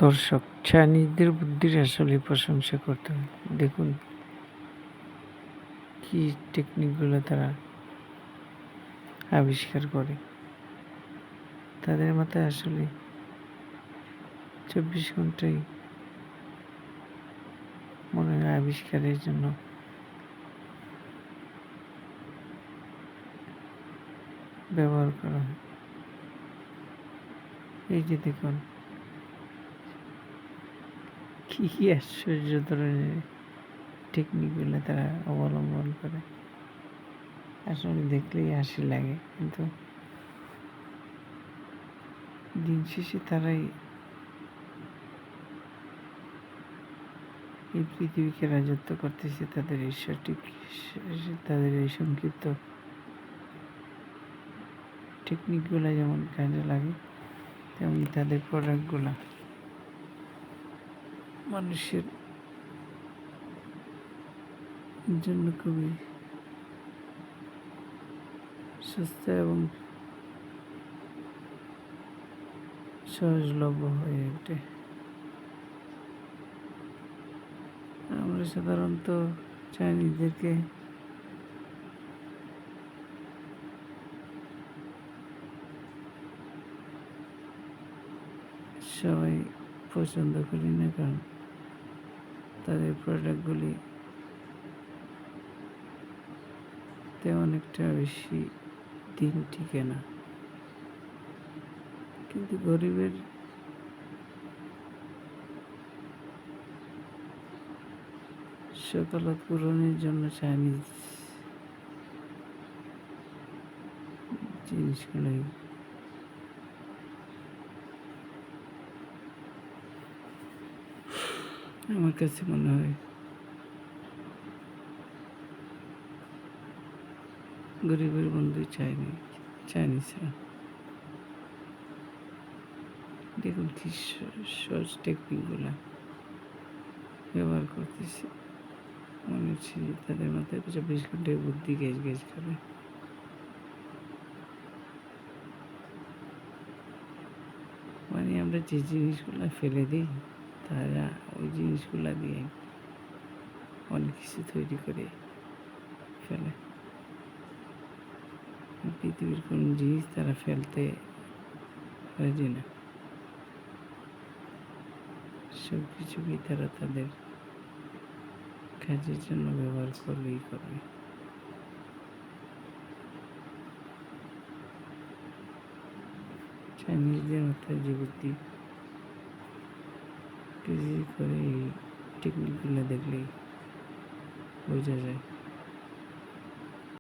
দর্শক, চাইনিজদের বুদ্ধির আসলে প্রশংসা করতে হয়। দেখুন কি টেকনিকগুলো তারা আবিষ্কার করে। তাদের মাথায় আসলে 24 ঘন্টাই মনে হয় আবিষ্কারের জন্য ব্যবহার করা হয়। এই যে দেখুন কি কি আশ্চর্য ধরনের টেকনিকগুলো তারা অবলম্বন করে। আসলে দেখলেই হাসি লাগে, কিন্তু দিন শেষে তারাই এই পৃথিবীকে রাজত্ব করতেছে তাদের এই সঠিক, তাদের এই সংক্ষিপ্ত টেকনিকগুলো যেমন কাজে লাগে, তেমনি তাদের প্রোডাক্টগুলো মানুষের জন্য খুবই সস্তা এবং সহজলভ্য হয়ে ওঠে। আমরা সাধারণত চাইনিজদেরকে সবাই পছন্দ করি না, কারণ তাদের প্রোডাক্টগুলি তেমন একটা বেশি দিন টিকে না। কিন্তু গরিবের সকালত পূরণের জন্য চাইনিজ জিনিসগুলোই আমার কাছে মনে হয় গরিবের বন্ধু চাইনিজরা। দেখুন কি সহজ টেকনিকগুলো ব্যবহার করতেছে। মনে হচ্ছে যে তাদের মাথায় 24 ঘন্টায় বুদ্ধি গেজ গেজ করে। মানে আমরা যে জিনিসগুলো ফেলে দিই, তারা ওই জিনিসগুলো দিয়ে অনেক কিছু তৈরি করে ফেলে। পৃথিবীর কোন জিনিস তারা ফেলতে রাজি না, সব কিছুকেই তারা তাদের কাজের জন্য ব্যবহার করবেই করবে। চাইনিজদের মাথায় যে বুদ্ধি করে, এই টেকনিকগুলো দেখলেই বোঝা যায়।